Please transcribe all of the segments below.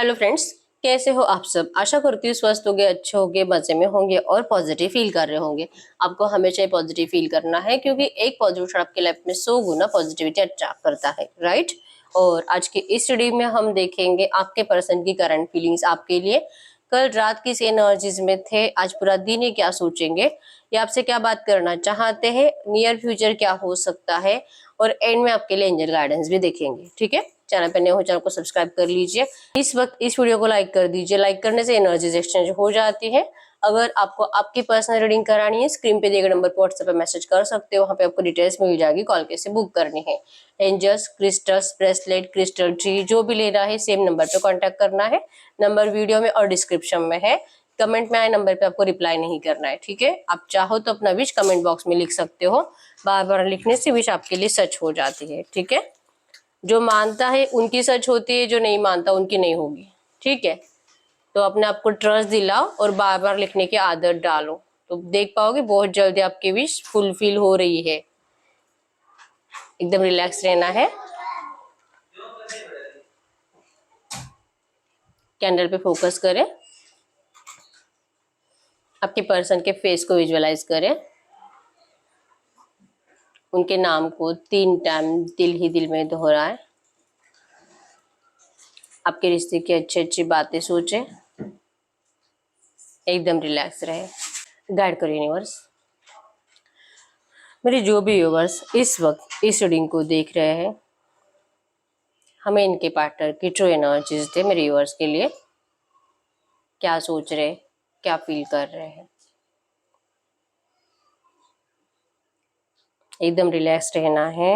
Hello friends, कैसे हो आप सब। आशा करती हूँ स्वस्थ होंगे, अच्छे होंगे, मजे में होंगे और पॉजिटिव फील कर रहे होंगे। आपको हमेशा ही पॉजिटिव फील करना है क्योंकि एक पॉजिटिव थॉट आपके लाइफ में 100 गुना पॉजिटिविटी अट्रैक्ट करता है, राइट। और आज के इस स्टडी में हम देखेंगे आपके पर्सन की करंट फीलिंग्स आपके लिए। कल रात किस एनर्जीज में थे, आज पूरा दिन ये क्या सोचेंगे, ये आपसे क्या बात करना चाहते हैं, नियर फ्यूचर क्या हो सकता है, और एंड में आपके लिए एंजल गाइडेंस भी देखेंगे। ठीक है, चैनल पर नए हो चैनल को सब्सक्राइब कर लीजिए। इस वक्त इस वीडियो को लाइक कर दीजिए। लाइक करने से एनर्जीज एक्सचेंज हो जाती है। अगर आपको आपकी पर्सनल रीडिंग करानी है, स्क्रीन पे दिए गए नंबर पर व्हाट्सएप पे मैसेज कर सकते हो। वहां पे आपको डिटेल्स मिल जाएगी, कॉल कैसे बुक करनी है। Angels, crystals, bracelet, crystal tree जो भी लेना है सेम नंबर पे कांटेक्ट करना है। नंबर वीडियो में और डिस्क्रिप्शन में है। कमेंट में आए नंबर पे आपको रिप्लाई नहीं करना है, ठीक है। आप चाहो तो अपना विश कमेंट बॉक्स में लिख सकते हो। बार बार लिखने से विश आपके लिए सच हो जाती है, ठीक है। जो मानता है उनकी सच होती है, जो नहीं मानता उनकी नहीं होगी, ठीक है। तो अपने आप को ट्रस्ट दिलाओ और बार बार लिखने की आदत डालो, तो देख पाओगे बहुत जल्दी आपकी विश फुलफिल हो रही है। एकदम रिलैक्स रहना है। कैंडल पे फोकस करें, आपके पर्सन के फेस को विजुअलाइज करें, उनके नाम को 3 टाइम दिल ही दिल में दोहराएं। आपके रिश्ते की अच्छी अच्छी बातें सोचें, एकदम रिलैक्स रहे। गाइड करो यूनिवर्स, मेरे जो भी व्यूअर्स इस वक्त इस रीडिंग को देख रहे हैं, हमें इनके पार्टनर की ट्रू एनर्जीज दे। मेरे व्यूअर्स के लिए क्या सोच रहे, क्या फील कर रहे हैं। एकदम रिलैक्स रहना है।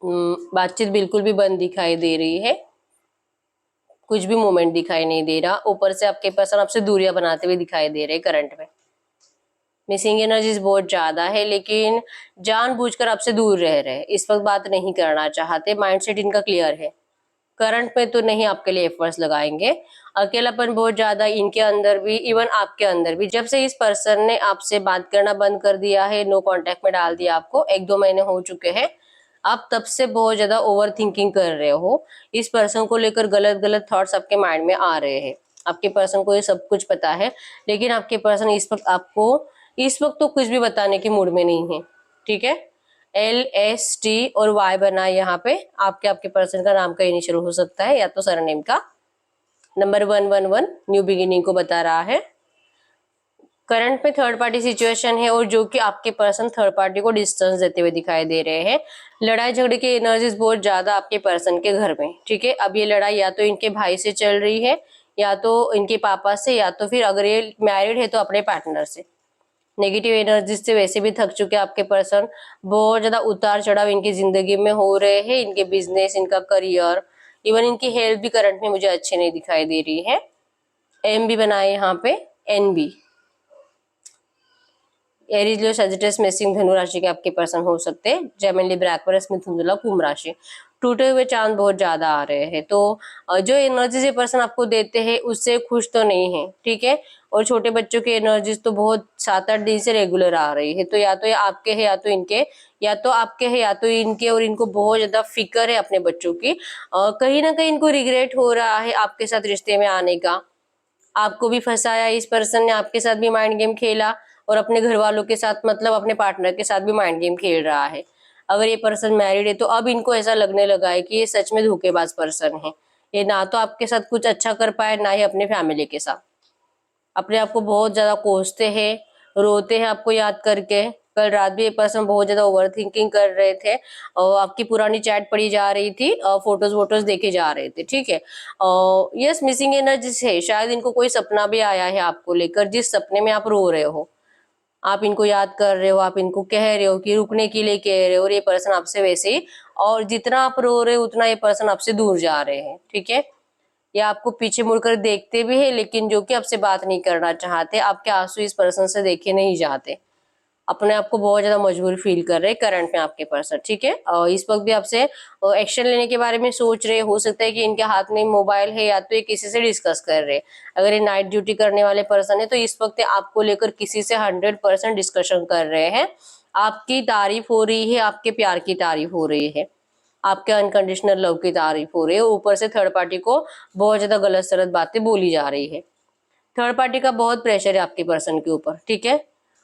बातचीत बिल्कुल भी बंद दिखाई दे रही है, कुछ भी मोमेंट दिखाई नहीं दे रहा। ऊपर से आपके पर्सन आपसे दूरियां बनाते हुए दिखाई दे रहे हैं करंट में। मिसिंग एनर्जीज बहुत ज्यादा है, लेकिन जानबूझकर आपसे दूर रह रहे हैं। इस वक्त बात नहीं करना चाहते, माइंडसेट इनका क्लियर है। करंट में तो नहीं आपके लिए एफर्ट्स लगाएंगे। अकेलापन बहुत ज्यादा इनके अंदर भी, इवन आपके अंदर भी। जब से इस पर्सन ने आपसे बात करना बंद कर दिया है, नो कांटेक्ट में डाल दिया आपको, 1-2 महीने हो चुके हैं, आप तब से बहुत ज्यादा ओवर थिंकिंग कर रहे हो। इस पर्सन को लेकर गलत गलत थॉट्स आपके माइंड में आ रहे हैं। आपके पर्सन को ये सब कुछ पता है, लेकिन आपके पर्सन इस वक्त तो कुछ भी बताने के मूड में नहीं है, ठीक है। LST और Y बना है यहाँ पे। आपके पर्सन का नाम का इनिशियल हो सकता है, या तो सरनेम का। नंबर 111 न्यू बिगिनिंग को बता रहा है। करंट में थर्ड पार्टी सिचुएशन है, और जो कि आपके पर्सन थर्ड पार्टी को डिस्टेंस देते हुए दिखाई दे रहे हैं। लड़ाई झगड़े की एनर्जीज बहुत ज्यादा आपके पर्सन के घर में, ठीक है। अब ये लड़ाई या तो इनके भाई से चल रही है, या तो इनके पापा से, या तो फिर अगर ये मैरिड है तो अपने पार्टनर से। नेगेटिव एनर्जीज से वैसे भी थक चुके आपके पर्सन। बहुत ज्यादा उतार चढ़ाव इनकी जिंदगी में हो रहे हैं। इनके बिजनेस, इनका करियर, इवन इनकी हेल्थ भी करंट में मुझे अच्छी नहीं दिखाई दे रही है। एम भी बनाए यहाँ पे, NB। एरीज, लियो, सजिटस, मेषिंग, धनु राशि के आपके पर्सन हो सकते हैं। जेमिनी, लिब्रा, एक्वेरियस, मिथुन, तुला, कुंभ राशि। टूटे हुए चांद बहुत ज्यादा आ रहे हैं, तो जो एनर्जीज ये पर्सन आपको देते हैं उससे खुश तो नहीं है, ठीक है। और छोटे बच्चों की एनर्जीज तो बहुत 7-8 दिन से रेगुलर आ रही है। तो या तो ये आपके है, या तो इनके, या तो आपके है, या तो इनके। और इनको बहुत ज्यादा फिक्र है अपने बच्चों की। कहीं ना कहीं इनको रिग्रेट हो रहा है आपके साथ रिश्ते में आने का। आपको भी फंसाया इस पर्सन ने, आपके साथ भी माइंड गेम खेला, और अपने घर वालों के साथ, मतलब अपने पार्टनर के साथ भी माइंड गेम खेल रहा है। अगर ये पर्सन मैरिड है तो अब इनको ऐसा लगने लगा है कि ये सच में धोखेबाज पर्सन है। ये ना तो आपके साथ कुछ अच्छा कर पाए, ना ही अपने फैमिली के साथ। अपने आप को बहुत ज्यादा कोसते हैं, रोते हैं आपको याद करके। कल रात भी ये पर्सन बहुत ज्यादा ओवर थिंकिंग कर रहे थे, और आपकी पुरानी चैट पड़ी जा रही थी, फोटोज वोटोज देखे जा रहे थे, ठीक है। यस, मिसिंग एनर्जी है। शायद इनको कोई सपना भी आया है आपको लेकर, जिस सपने में आप रो रहे हो। आप इनको याद कर रहे हो, आप इनको कह रहे हो कि रुकने के लिए कह रहे हो, और ये पर्सन आपसे वैसे ही, और जितना आप रो रहे हो उतना ये पर्सन आपसे दूर जा रहे हैं, ठीक है। या आपको पीछे मुड़कर देखते भी है, लेकिन जो कि आपसे बात नहीं करना चाहते। आपके आंसू इस पर्सन से देखे नहीं जाते। अपने आप को बहुत ज्यादा मजबूर फील कर रहे हैं करंट में आपके पर्सन, ठीक है। और इस वक्त भी आपसे एक्शन लेने के बारे में सोच रहे। हो सकता है कि इनके हाथ में मोबाइल है, या तो ये किसी से डिस्कस कर रहे हैं। अगर ये नाइट ड्यूटी करने वाले पर्सन है तो इस वक्त आपको लेकर किसी से 100% डिस्कशन कर रहे हैं। आपकी तारीफ हो रही है, आपके प्यार की तारीफ हो रही है। आपके अनकंडीशनल लव की तारीफ हो रही है, ऊपर से थर्ड पार्टी को बहुत ज्यादा गलत सलत बातें बोली जा रही है। थर्ड पार्टी का बहुत प्रेशर है आपके पर्सन के ऊपर, ठीक है।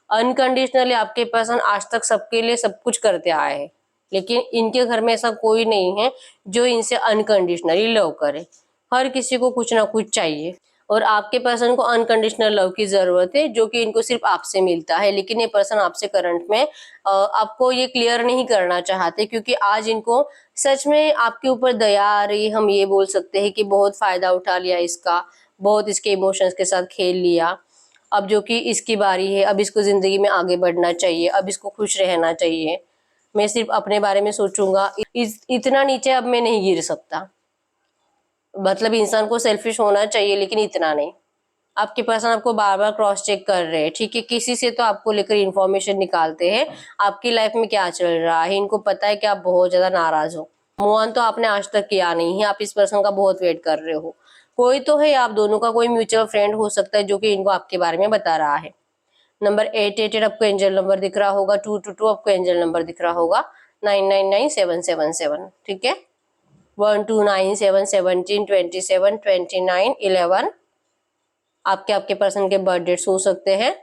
अनकंडीशनली आपके पर्सन आज तक सबके लिए सब कुछ करते आए हैं, लेकिन इनके घर में ऐसा कोई नहीं है जो इनसे अनकंडीशनली लव करे। हर किसी को कुछ ना कुछ चाहिए, और आपके पर्सन को अनकंडीशनल लव की जरूरत है, जो कि इनको सिर्फ आपसे मिलता है। लेकिन ये पर्सन आपसे करंट में आपको ये क्लियर नहीं करना चाहते, क्योंकि आज इनको सच में आपके ऊपर दया आ रही। हम ये बोल सकते हैं कि बहुत फायदा उठा लिया इसका, बहुत इसके इमोशंस के साथ खेल लिया। अब जो कि इसकी बारी है, अब इसको जिंदगी में आगे बढ़ना चाहिए, अब इसको खुश रहना चाहिए। मैं सिर्फ अपने बारे में सोचूंगा, इतना नीचे अब मैं नहीं गिर सकता। मतलब इंसान को सेल्फिश होना चाहिए, लेकिन इतना नहीं। आपके पर्सन आपको बार बार क्रॉस चेक कर रहे हैं, ठीक है। किसी से तो आपको लेकर इंफॉर्मेशन निकालते हैं, आपकी लाइफ में क्या चल रहा है। इनको पता है कि आप बहुत ज्यादा नाराज हो। मूव ऑन तो आपने आज तक किया नहीं है, आप इस पर्सन का बहुत वेट कर रहे हो। कोई तो है, आप दोनों का कोई म्यूचुअल फ्रेंड हो सकता है जो कि इनको आपके बारे में बता रहा है। नंबर 888 आपको एंजल नंबर दिख रहा होगा, 222 आपको एंजल नंबर दिख रहा होगा, 999777, ठीक है। 129717 27 29 11 आपके पर्सन के बर्थ डेट्स हो सकते हैं।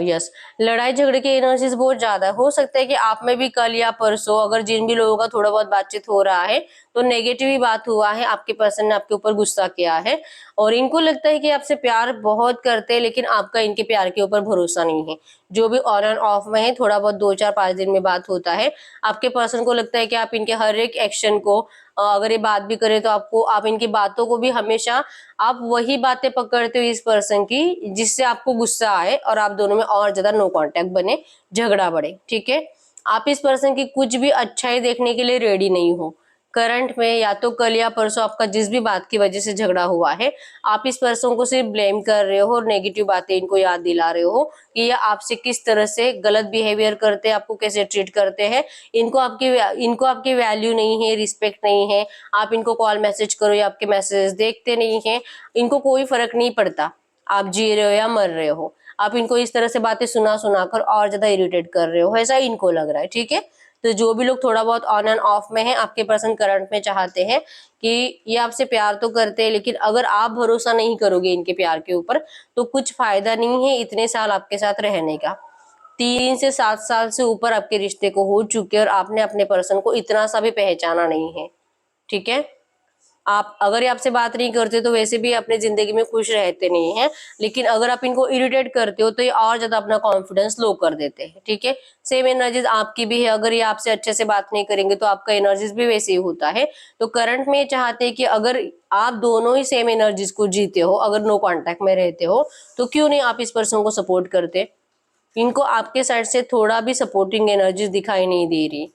यस, लड़ाई झगड़े की एनर्जीज बहुत ज्यादा हो सकता है कि आप में भी कल या परसों, अगर जिन भी लोगों का थोड़ा बहुत बातचीत हो रहा है तो नेगेटिव ही बात हुआ है, आपके पर्सन ने आपके ऊपर गुस्सा किया है, और इनको लगता है कि आपसे प्यार बहुत करते हैं, लेकिन आपका इनके प्यार के ऊपर भरोसा नहीं है। जो भी ऑन एंड ऑफ में है, थोड़ा बहुत 2 4 5 दिन में बात होता है। आपके पर्सन को लगता है कि आप इनके हर एक एक्शन को, अगर ये बात भी करे तो आप इनकी बातों को भी हमेशा आप वही बातें पकड़ते हो इस पर्सन की जिससे आपको गुस्सा आए, और आप दोनों में और ज्यादा नो कांटेक्ट बने, झगड़ा बढ़े, ठीक है। आप इस पर्सन की कुछ भी अच्छाई देखने के लिए रेडी नहीं हो करंट में। या तो कल या परसों आपका जिस भी बात की वजह से झगड़ा हुआ है, आप इस पर्सन को सिर्फ ब्लेम कर रहे हो और नेगेटिव बातें इनको याद दिला रहे हो कि ये आपसे किस तरह से गलत बिहेवियर करते हैं, आपको कैसे ट्रीट करते हैं। इनको आपकी वैल्यू नहीं है, रिस्पेक्ट नहीं है। आप इनको कॉल मैसेज करो या आपके मैसेज देखते नहीं है, इनको कोई फर्क नहीं पड़ता आप जी रहे हो या मर रहे हो। आप इनको इस तरह से बातें सुना सुना कर और ज्यादा इरिटेट कर रहे हो, ऐसा इनको लग रहा है, ठीक है। तो जो भी लोग थोड़ा बहुत ऑन एंड ऑफ में है, आपके पर्सन करंट में चाहते हैं कि ये आपसे प्यार तो करते हैं, लेकिन अगर आप भरोसा नहीं करोगे इनके प्यार के ऊपर तो कुछ फायदा नहीं है इतने साल आपके साथ रहने का। 3 से 7 साल से ऊपर आपके रिश्ते को हो चुके और आपने अपने पर्सन को इतना सा भी पहचाना नहीं है, ठीक है। आप अगर ये आपसे बात नहीं करते तो वैसे भी अपनी जिंदगी में खुश रहते नहीं है, लेकिन अगर आप इनको इरिटेट करते हो तो ये और ज्यादा अपना कॉन्फिडेंस लो कर देते हैं, ठीक है। सेम एनर्जीज आपकी भी है, अगर ये आपसे अच्छे से बात नहीं करेंगे तो आपका एनर्जीज भी वैसे ही होता है। तो करंट में ये चाहते हैं कि अगर आप दोनों ही सेम एनर्जीज को जीते हो, अगर नो कॉन्टेक्ट में रहते हो, तो क्यों नहीं आप इस पर्सन को सपोर्ट करते। इनको आपके साइड से थोड़ा भी सपोर्टिंग एनर्जीज दिखाई नहीं दे रही।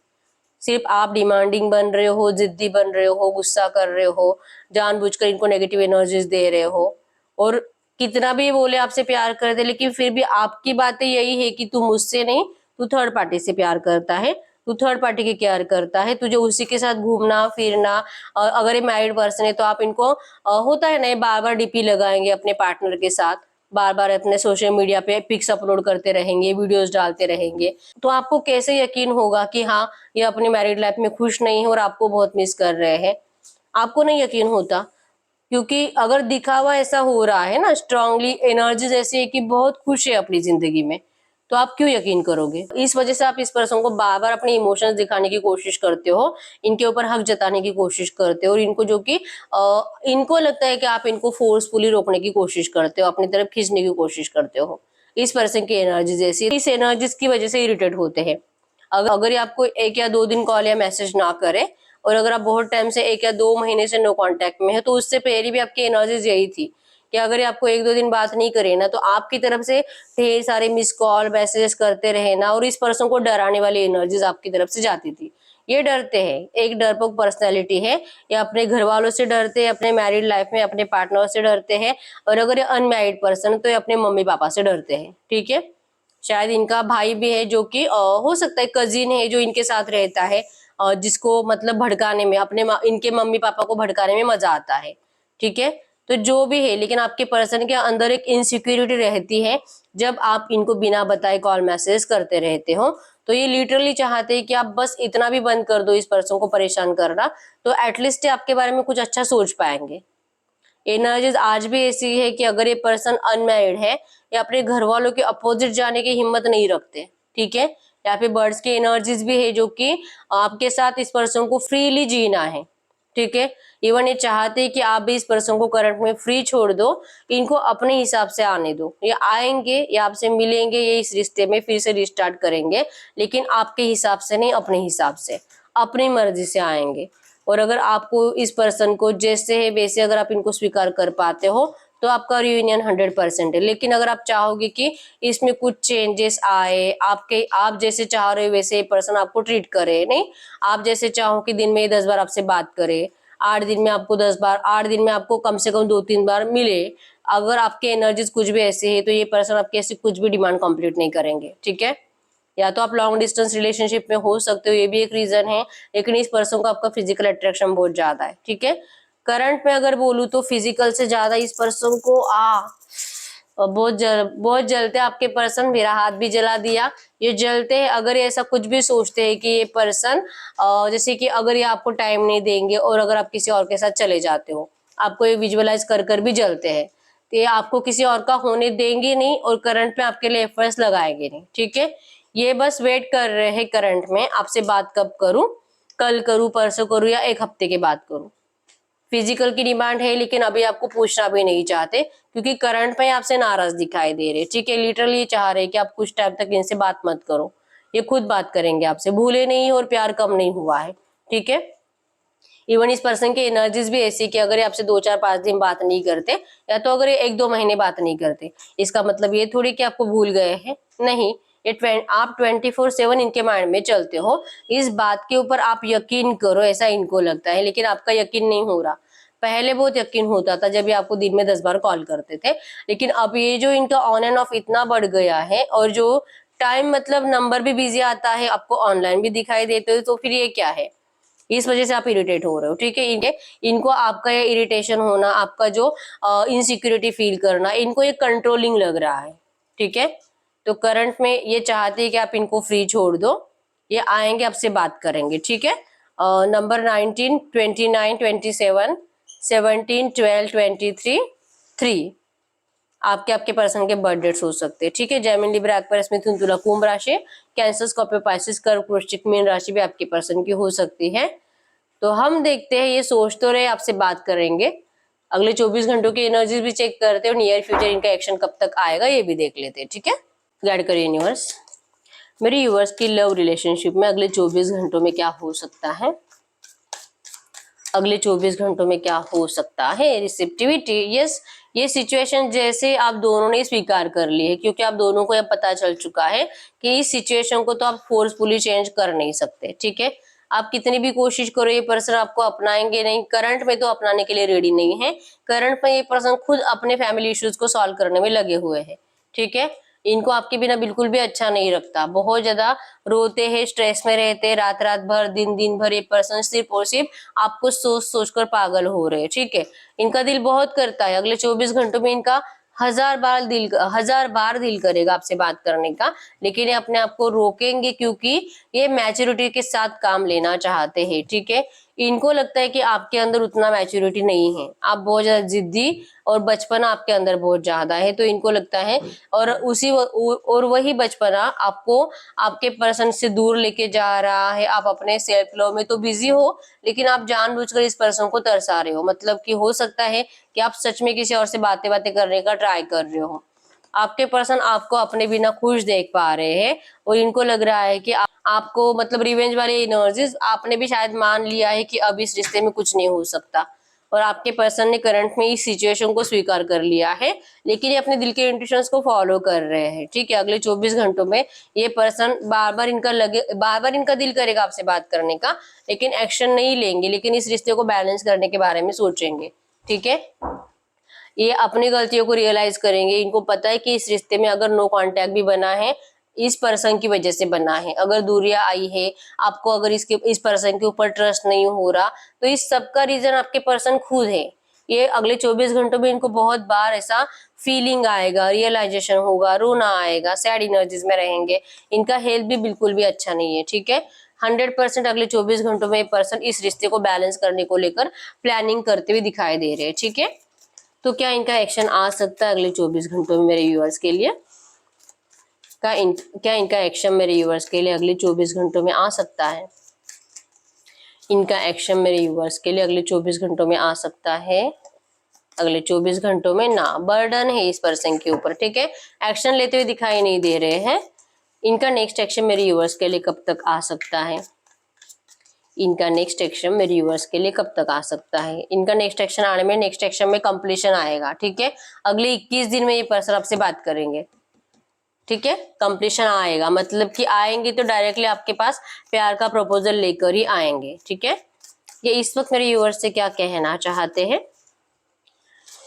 सिर्फ आप डिमांडिंग बन रहे हो, जिद्दी बन रहे हो, गुस्सा कर रहे हो, जानबूझकर इनको नेगेटिव एनर्जीज दे रहे हो। और कितना भी बोले आपसे प्यार करते, लेकिन फिर भी आपकी बातें यही है कि तू मुझसे नहीं, तू थर्ड पार्टी से प्यार करता है, तू थर्ड पार्टी की केयर करता है, तुझे उसी के साथ घूमना फिरना। अगर ये मैरिड पर्सन है तो आप इनको होता है ना, बार बार डीपी लगाएंगे अपने पार्टनर के साथ, बार बार अपने सोशल मीडिया पे पिक्स अपलोड करते रहेंगे, वीडियोस डालते रहेंगे। तो आपको कैसे यकीन होगा कि हाँ ये अपनी मैरिड लाइफ में खुश नहीं है और आपको बहुत मिस कर रहे हैं। आपको नहीं यकीन होता, क्योंकि अगर दिखावा ऐसा हो रहा है ना, स्ट्रांगली एनर्जीज ऐसी है कि बहुत खुश है अपनी जिंदगी में, तो आप क्यों यकीन करोगे। इस वजह से आप इस पर्सन को बार बार अपने इमोशंस दिखाने की कोशिश करते हो, इनके ऊपर हक जताने की कोशिश करते हो, और इनको जो कि इनको लगता है कि आप इनको फोर्सफुली रोकने की कोशिश करते हो, अपनी तरफ खींचने की कोशिश करते हो। इस पर्सन की एनर्जीज ऐसी, इस एनर्जीज की वजह से इरिटेट होते हैं। अगर ये आपको 1 या 2 दिन कॉल या मैसेज ना करे, और अगर आप बहुत टाइम से 1 या 2 महीने से नो कांटेक्ट में है, तो उससे पहले भी आपकी एनर्जीज यही थी कि अगर ये आपको 1 2 दिन बात नहीं करे ना, तो आपकी तरफ से ढेर सारे मिस कॉल मैसेजेस करते रहे ना, और इस पर्सन को डराने वाली एनर्जीज आपकी तरफ से जाती थी। ये डरते हैं, एक डरपोक पर्सनैलिटी है। ये अपने घर वालों से डरते हैं, अपने मैरिड लाइफ में अपने पार्टनर से डरते हैं, और अगर ये अनमैरिड पर्सन तो ये अपने मम्मी पापा से डरते हैं, ठीक है। शायद इनका भाई भी है जो कि हो सकता है कजिन है जो इनके साथ रहता है, जिसको मतलब भड़काने में इनके मम्मी पापा को भड़काने में मजा आता है, ठीक है। तो जो भी है, लेकिन आपके पर्सन के अंदर एक इनसिक्योरिटी रहती है जब आप इनको बिना बताए कॉल मैसेज करते रहते हो, तो ये लिटरली चाहते हैं कि आप बस इतना भी बंद कर दो इस पर्सन को परेशान करना, तो एटलीस्ट आपके बारे में कुछ अच्छा सोच पाएंगे। एनर्जीज आज भी ऐसी है कि अगर ये पर्सन अनमैरिड है या अपने घर वालों के अपोजिट जाने की हिम्मत नहीं रखते, ठीक है। यहाँ पे बर्ड्स की एनर्जीज भी है जो कि आपके साथ इस पर्सन को फ्रीली जीना है, ठीक है। इवन ये चाहते हैं कि आप भी इस पर्सन को करंट में फ्री छोड़ दो, इनको अपने हिसाब से आने दो। ये आएंगे, ये आपसे मिलेंगे, ये इस रिश्ते में फिर से रिस्टार्ट करेंगे, लेकिन आपके हिसाब से नहीं, अपने हिसाब से, अपनी मर्जी से आएंगे। और अगर आपको इस पर्सन को जैसे है वैसे अगर आप इनको स्वीकार कर पाते हो तो आपका रियूनियन 100% है। लेकिन अगर आप चाहोगे कि इसमें कुछ चेंजेस आए, आप जैसे चाह रहे हो वैसे पर्सन आपको ट्रीट करे, नहीं, आप जैसे चाहो कि दिन में 10 बार आपसे बात करे, 8 दिन में आपको 10 बार, 8 दिन में आपको कम से कम 2-3 बार मिले, अगर आपके एनर्जीज कुछ भी ऐसे है तो ये पर्सन आपके ऐसी कुछ भी डिमांड कंप्लीट नहीं करेंगे, ठीक है। या तो आप लॉन्ग डिस्टेंस रिलेशनशिप में हो सकते हो, ये भी एक रीजन है, लेकिन इस पर्सन को आपका फिजिकल अट्रैक्शन बहुत ज्यादा है, ठीक है। करंट में अगर बोलूं तो फिजिकल से ज्यादा इस पर्सन को बहुत जलते आपके पर्सन। मेरा हाथ भी जला दिया, ये जलते हैं अगर ये ऐसा कुछ भी सोचते हैं कि ये पर्सन जैसे कि अगर ये आपको टाइम नहीं देंगे और अगर आप किसी और के साथ चले जाते हो, आपको ये विजुअलाइज कर कर भी जलते हैं, तो ये आपको किसी और का होने देंगे नहीं और करंट में आपके लिए एफर्ट्स लगाएंगे नहीं, ठीक है। ये बस वेट कर रहे हैं करंट में आपसे बात कब करूं, कल करूं, परसों करूं या एक हफ्ते के बाद करूं। फिजिकल की डिमांड है लेकिन अभी आपको पूछना भी नहीं चाहते क्योंकि करंट में आपसे नाराज दिखाई दे रहे, ठीक है। लिटरली चाह रहे कि आप कुछ टाइम तक इनसे बात मत करो, ये खुद बात करेंगे आपसे, भूले नहीं और प्यार कम नहीं हुआ है, ठीक है। इवन इस पर्सन की एनर्जीज भी ऐसी कि अगर ये आपसे 2-4-5 दिन बात नहीं करते या तो अगर ये 1-2 महीने बात नहीं करते, इसका मतलब ये थोड़ी कि आपको भूल गए हैं, नहीं। आप 24/7 इनके माइंड में चलते हो, इस बात के ऊपर आप यकीन करो, ऐसा इनको लगता है, लेकिन आपका यकीन नहीं हो रहा। पहले बहुत यकीन होता था जब ये आपको दिन में 10 बार कॉल करते थे, लेकिन अब ये जो इनका ऑन एंड ऑफ इतना बढ़ गया है और जो टाइम मतलब नंबर भी बिजी आता है, आपको ऑनलाइन भी दिखाई देते हो, तो फिर ये क्या है, इस वजह से आप इरिटेट हो रहे हो, ठीक है। इनको आपका ये इरिटेशन होना, आपका जो इनसिक्योरिटी फील करना, इनको ये कंट्रोलिंग लग रहा है, ठीक है। तो करंट में ये चाहते हैं कि आप इनको फ्री छोड़ दो, ये आएंगे आपसे बात करेंगे, ठीक है। नंबर 19, 29, 27, 17, 12, 23, 3 आपके पर्सन के बर्थ डेट्स हो सकते हैं, ठीक है। जेमिनी, लिब्रा, एक्वेरियस, मिथुन, तुला, कुंभ राशि, कैंसर, स्कॉर्पियो, पाइसेस, कर्क, वृश्चिक, मीन राशि भी आपके पर्सन की हो सकती है। तो हम देखते हैं, ये सोच तो रहे आपसे बात करेंगे, अगले 24 घंटों की एनर्जी भी चेक करते हैं और नियर फ्यूचर इनका एक्शन कब तक आएगा ये भी देख लेते हैं, ठीक है। गाइड करिए यूनिवर्स, मेरे यूनिवर्स की लव रिलेशनशिप में अगले 24 घंटों में क्या हो सकता है, अगले 24 घंटों में क्या हो सकता है। रिसेप्टिविटी, यस, ये सिचुएशन जैसे आप दोनों ने स्वीकार कर ली है क्योंकि आप दोनों को यह पता चल चुका है कि इस सिचुएशन को तो आप फोर्सफुली चेंज कर नहीं सकते, ठीक है। आप कितनी भी कोशिश करो ये पर्सन आपको अपनाएंगे नहीं, करंट में तो अपनाने के लिए रेडी नहीं है। करंट में ये पर्सन खुद अपने फैमिली इश्यूज को सॉल्व करने में लगे हुए हैं, ठीक है। इनको आपके बिना बिल्कुल भी अच्छा नहीं रखता, बहुत ज्यादा रोते हैं, स्ट्रेस में रहते हैं, रात रात भर, दिन दिन भर ये पर्सन सिर्फ और सिर्फ आपको सोच सोच कर पागल हो रहे हैं, ठीक है। इनका दिल बहुत करता है, अगले 24 घंटों में इनका 1000 बार दिल करेगा आपसे बात करने का, लेकिन ये अपने आप को रोकेंगे क्योंकि ये मैच्योरिटी के साथ काम लेना चाहते हैं, ठीक है। इनको लगता है कि आपके अंदर उतना मैच्योरिटी नहीं है, आप बहुत ज्यादा जिद्दी और बचपना आपके अंदर बहुत ज्यादा है, तो इनको लगता है और और वही बचपना आपको आपके पर्सन से दूर लेके जा रहा है। आप अपने सेल्फ लव में तो बिजी हो, लेकिन आप जानबूझकर इस पर्सन को तरसा रहे हो, मतलब कि हो सकता है कि आप सच में किसी और से बातें बातें करने का ट्राई कर रहे हो। आपके पर्सन आपको अपने बिना खुश देख पा रहे हैं और इनको लग रहा है कि आपको मतलब रिवेंज वाली एनर्जीज, आपने भी शायद मान लिया है कि अब इस रिश्ते में कुछ नहीं हो सकता और आपके पर्सन ने करंट में इस सिचुएशन को स्वीकार कर लिया है, लेकिन ये अपने दिल के इंट्यूशंस को फॉलो कर रहे हैं, ठीक है। अगले 24 घंटों में ये पर्सन बार बार इनका दिल करेगा आपसे बात करने का, लेकिन एक्शन नहीं लेंगे, लेकिन इस रिश्ते को बैलेंस करने के बारे में सोचेंगे, ठीक है। ये अपनी गलतियों को रियलाइज करेंगे, इनको पता है कि इस रिश्ते में अगर नो कांटेक्ट भी बना है इस पर्सन की वजह से बना है, अगर दूरियां आई है आपको, अगर इस पर्सन के ऊपर ट्रस्ट नहीं हो रहा, तो इस सब का रीजन आपके पर्सन खुद है। ये अगले 24 घंटों में इनको बहुत बार ऐसा फीलिंग आएगा, रियलाइजेशन होगा, रोना आएगा, सैड एनर्जीज में रहेंगे। इनका हेल्थ भी बिल्कुल भी अच्छा नहीं है, ठीक है। 100% अगले 24 घंटों में ये पर्सन इस रिश्ते को बैलेंस करने को लेकर प्लानिंग करते हुए दिखाई दे रहे हैं, ठीक है। तो क्या इनका एक्शन आ सकता है अगले 24 घंटों में मेरे व्यूअर्स के लिए? क्या इनका एक्शन मेरे व्यूअर्स के लिए अगले 24 घंटों में आ सकता है? इनका एक्शन मेरे व्यूअर्स के लिए अगले 24 घंटों में आ सकता है? अगले 24 घंटों में ना, बर्डन है इस पर्सन के ऊपर, ठीक है। एक्शन लेते हुए दिखाई नहीं दे रहे हैं। इनका नेक्स्ट एक्शन मेरे व्यूअर्स के लिए कब तक आ सकता है? इनका नेक्स्ट एक्शन मेरे व्यूअर्स के लिए कब तक आ सकता है? इनका नेक्स्ट एक्शन आने में, नेक्स्ट एक्शन में कंप्लीशन आएगा, ठीक है। अगले 21 दिन में ये पर्सन आपसे बात करेंगे, ठीक है। कंप्लीशन आएगा मतलब कि आएंगे तो डायरेक्टली आपके पास प्यार का प्रपोजल लेकर ही आएंगे, ठीक है। ये इस वक्त मेरे व्यूअर्स से क्या कहना चाहते हैं?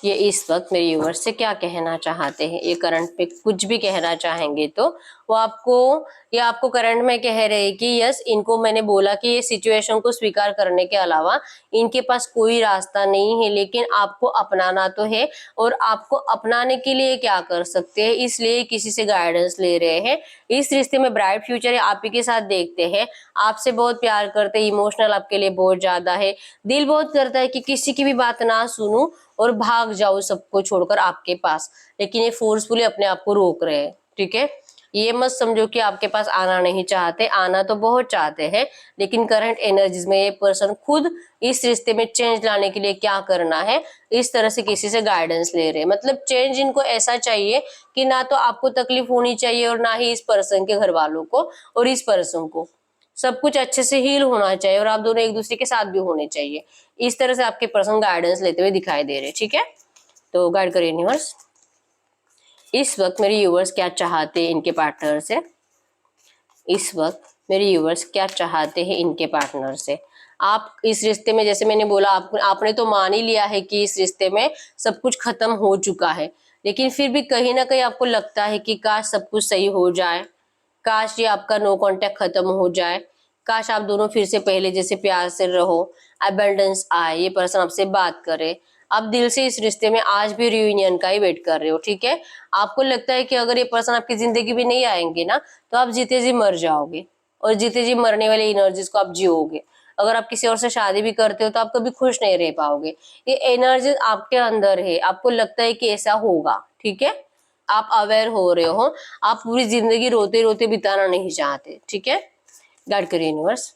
ये इस वक्त मेरे व्यूअर्स से क्या कहना चाहते हैं? ये करंट पे कुछ भी कहना चाहेंगे तो वो आपको, ये आपको करंट में कह रहे हैं कि यस, इनको मैंने बोला कि ये सिचुएशन को स्वीकार करने के अलावा इनके पास कोई रास्ता नहीं है, लेकिन आपको अपनाना तो है। और आपको अपनाने के लिए क्या कर सकते हैं, इसलिए किसी से गाइडेंस ले रहे हैं। इस रिश्ते में ब्राइट फ्यूचर है, आप ही के साथ देखते हैं। आपसे बहुत प्यार करते हैं, इमोशनल आपके लिए बहुत ज्यादा है। दिल बहुत करता है कि किसी की भी बात ना सुनूं और भाग जाओ सबको छोड़कर आपके पास, लेकिन ये फोर्सफुली अपने आप को रोक रहे हैं, ठीक है। ये मत समझो कि आपके पास आना नहीं चाहते, आना तो बहुत चाहते हैं, लेकिन करंट एनर्जीज में ये पर्सन खुद इस रिश्ते में चेंज लाने के लिए क्या करना है, इस तरह से किसी से गाइडेंस ले रहे हैं। मतलब चेंज इनको ऐसा चाहिए कि ना तो आपको तकलीफ होनी चाहिए और ना ही इस पर्सन के घर वालों को और इस पर्सन को। सब कुछ अच्छे से हील होना चाहिए और आप दोनों एक दूसरे के साथ भी होने चाहिए। इस तरह से आपके पर्सन गाइडेंस लेते हुए दिखाई दे रहे हैं, ठीक है। तो गाइड करिए यूनिवर्स, इस वक्त मेरे व्यूअर्स क्या चाहते हैं इनके पार्टनर से? इस वक्त मेरे व्यूअर्स क्या चाहते हैं इनके पार्टनर से? आप इस रिश्ते में, जैसे मैंने बोला, आपने तो मान ही लिया है कि इस रिश्ते में सब कुछ खत्म हो चुका है, लेकिन फिर भी कहीं ना कहीं आपको लगता है कि काश सब कुछ सही हो जाए, काश ये आपका नो कांटेक्ट खत्म हो जाए, काश आप दोनों फिर से पहले जैसे प्यार से रहो, अबंडेंस आए, ये पर्सन आपसे बात करे। आप दिल से इस रिश्ते में आज भी रियूनियन का ही वेट कर रहे हो, ठीक है। आपको लगता है कि अगर ये पर्सन आपकी जिंदगी में नहीं आएंगे ना, तो आप जीते जी मर जाओगे और जीते जी मरने वाली एनर्जीज को आप जियोगे। अगर आप किसी और से शादी भी करते हो तो आप कभी खुश नहीं रह पाओगे। ये एनर्जी आपके अंदर है, आपको लगता है कि ऐसा होगा, ठीक है। आप अवेयर हो रहे हो, आप पूरी जिंदगी रोते रोते बिताना नहीं चाहते, ठीक है। गाइड करिए यूनिवर्स,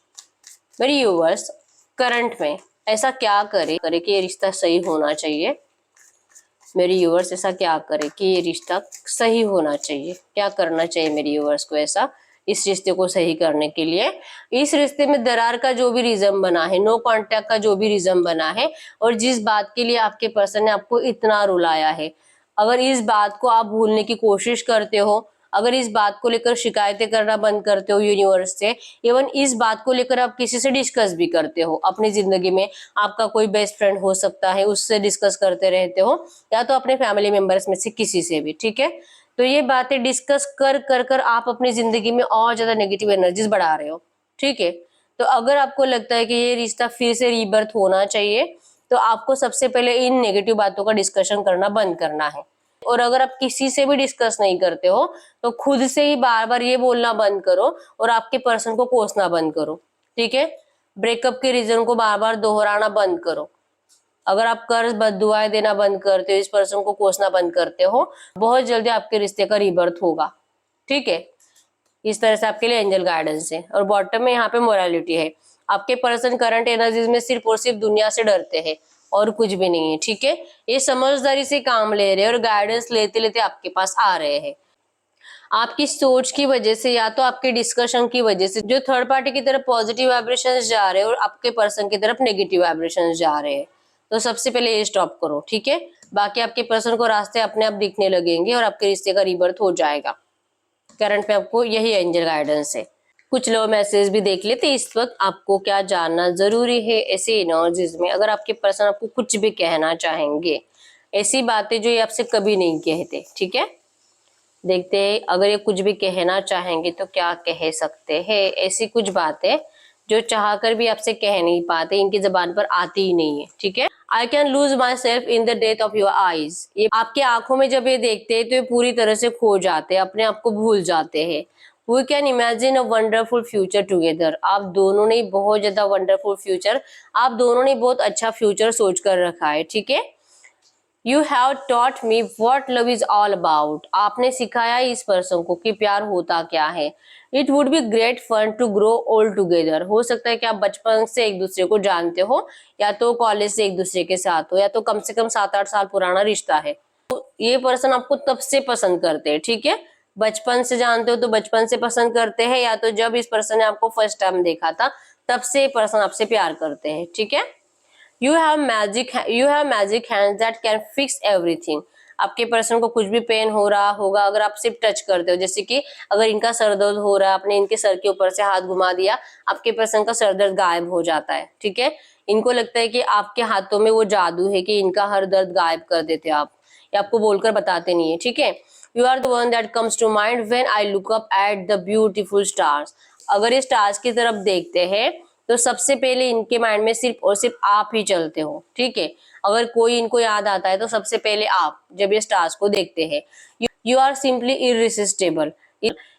मेरे यूनिवर्स करंट में ऐसा क्या करे कि ये रिश्ता सही होना चाहिए? मेरे यूवर्स ऐसा क्या करे कि ये रिश्ता सही होना चाहिए? क्या करना चाहिए मेरे यूवर्स को ऐसा इस रिश्ते को सही करने के लिए? इस रिश्ते में दरार का जो भी रीजन बना है, नो कांटेक्ट का जो भी रीजन बना है, और जिस बात के लिए आपके पर्सन ने आपको इतना रुलाया है, अगर इस बात को आप भूलने की कोशिश करते हो, अगर इस बात को लेकर शिकायतें करना बंद करते हो यूनिवर्स से, इवन इस बात को लेकर आप किसी से डिस्कस भी करते हो अपनी जिंदगी में, आपका कोई बेस्ट फ्रेंड हो सकता है, उससे डिस्कस करते रहते हो, या तो अपने फैमिली मेंबर्स में से किसी से भी, ठीक है। तो ये बातें डिस्कस कर कर कर आप अपनी जिंदगी में और ज्यादा नेगेटिव एनर्जीज बढ़ा रहे हो, ठीक है। तो अगर आपको लगता है कि ये रिश्ता फिर से रीबर्थ होना चाहिए, तो आपको सबसे पहले इन नेगेटिव बातों का डिस्कशन करना बंद करना है। और अगर आप किसी से भी डिस्कस नहीं करते हो, तो खुद से ही बार बार ये बोलना बंद करो और आपके पर्सन को कोसना बंद करो, ठीक है। ब्रेकअप के रीजन को बार बार दोहराना बंद करो। अगर आप कर्ज बद्दुआएं देना बंद करते हो, इस पर्सन को कोसना बंद करते हो, बहुत जल्दी आपके रिश्ते का रीबर्थ होगा, ठीक है। इस तरह से आपके लिए एंजल गाइडेंस है। और बॉटम में यहाँ पे मोरालिटी है। आपके पर्सन करंट एनर्जीज में सिर्फ और सिर्फ दुनिया से डरते हैं और कुछ भी नहीं है, ठीक है। ये समझदारी से काम ले रहे हैं और गाइडेंस लेते लेते आपके पास आ रहे हैं। आपकी सोच की वजह से या तो आपके डिस्कशन की वजह से जो थर्ड पार्टी की तरफ पॉजिटिव वाइब्रेशन जा रहे हैं और आपके पर्सन की तरफ नेगेटिव वाइब्रेशन जा रहे हैं, तो सबसे पहले ये स्टॉप करो, ठीक है। बाकी आपके पर्सन को रास्ते अपने आप दिखने लगेंगे और आपके रिश्ते का रीबर्थ हो जाएगा। करंट पे आपको यही एंजल गाइडेंस है। कुछ लो मैसेज भी देख लेते इस वक्त आपको क्या जानना जरूरी है ऐसे एनर्जीज में। अगर आपके पर्सन आपको कुछ भी कहना चाहेंगे, ऐसी बातें जो ये आपसे कभी नहीं कहते, ठीक है। देखते हैं अगर ये कुछ भी कहना चाहेंगे तो क्या कह सकते हैं। ऐसी कुछ बातें जो चाहकर भी आपसे कह नहीं पाते, इनकी जबान पर आती ही नहीं है, ठीक है। I can lose my self in the death of your eyes, ये आपके आंखों में जब ये देखते हैं तो ये पूरी तरह से खो जाते हैं, अपने आप को भूल जाते हैं। We can imagine a wonderful future together, आप दोनों ने बहुत ज्यादा वंडरफुल फ्यूचर, आप दोनों ने बहुत अच्छा फ्यूचर सोच कर रखा है, ठीक है। You have taught me what love is all about, आपने सिखाया इस पर्सन को कि प्यार होता क्या है। It would be great fun to grow old together, हो सकता है कि आप बचपन से एक दूसरे को जानते हो, या तो कॉलेज से एक दूसरे के साथ हो, या तो कम से कम 7-8 साल पुराना रिश्ता है। तो ये पर्सन आपको तब से पसंद करते हैं, ठीक है। बचपन से जानते हो तो बचपन से पसंद करते हैं, या तो जब इस पर्सन ने आपको फर्स्ट टाइम देखा था तब से पर्सन आपसे प्यार करते हैं, ठीक है। You have magic hands that can fix everything, आपके पर्सन को कुछ भी पेन हो रहा होगा, अगर आप सिर्फ टच करते हो, जैसे कि अगर इनका सर दर्द हो रहा है, आपने इनके सर के ऊपर से हाथ घुमा दिया, आपके पर्सन का सर दर्द गायब हो जाता है, ठीक है। इनको लगता है कि आपके हाथों में वो जादू है कि इनका हर दर्द गायब कर देते आप, या आपको बोलकर बताते नहीं है, ठीक है। You are the one that comes to mind when I look up at the beautiful stars, अगर ये स्टार्स की तरफ देखते हैं तो सबसे पहले इनके माइंड में सिर्फ और सिर्फ आप ही चलते हो, ठीक है। अगर कोई इनको याद आता है तो सबसे पहले आप, जब ये स्टार्स को देखते हैं। यू आर सिंपली इररेसिस्टिबल,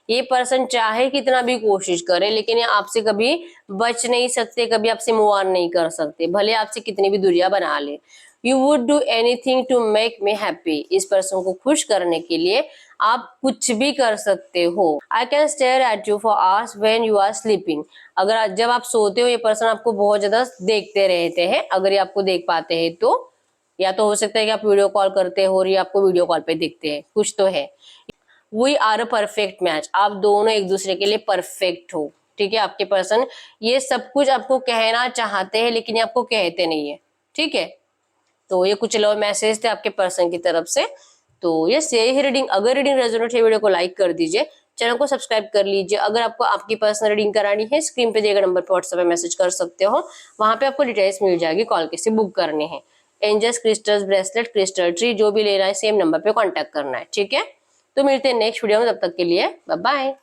ये पर्सन चाहे कितना भी कोशिश करे लेकिन ये आपसे कभी बच नहीं सकते, कभी आपसे मूव ऑन नहीं कर सकते, भले आपसे कितनी भी दूरियां बना ले। You would do anything to make me happy, इस पर्सन को खुश करने के लिए आप कुछ भी कर सकते हो। I can stare at you for hours when you are sleeping, अगर जब आप सोते हो ये पर्सन आपको बहुत ज्यादा देखते रहते हैं, अगर ये आपको देख पाते हैं तो, या तो हो सकता है कि आप वीडियो कॉल करते हो और ये आपको वीडियो कॉल पे दिखते हैं, कुछ तो है। We are a perfect match, आप दोनों एक दूसरे के लिए परफेक्ट हो, ठीक है। आपके पर्सन ये सब कुछ आपको कहना चाहते हैं लेकिन ये आपको कहते नहीं है, ठीक है। तो ये कुछ लव मैसेज थे आपके पर्सन की तरफ से। तो ये रीडिंग, अगर रीडिंग रेजोनेट है वीडियो को लाइक कर दीजिए, चैनल को सब्सक्राइब कर लीजिए। अगर आपको आपकी पर्सनल रीडिंग करानी है, स्क्रीन पे दिए गए नंबर पर व्हाट्सएप पे मैसेज कर सकते हो, वहां पे आपको डिटेल्स मिल जाएगी, कॉल कैसे बुक करने हैं। Angels, crystals, bracelet, crystal tree, जो भी लेना है सेम नंबर पे कॉन्टेक्ट करना है, ठीक है। तो मिलते हैं नेक्स्ट वीडियो में, तब तक के लिए बाय बाय।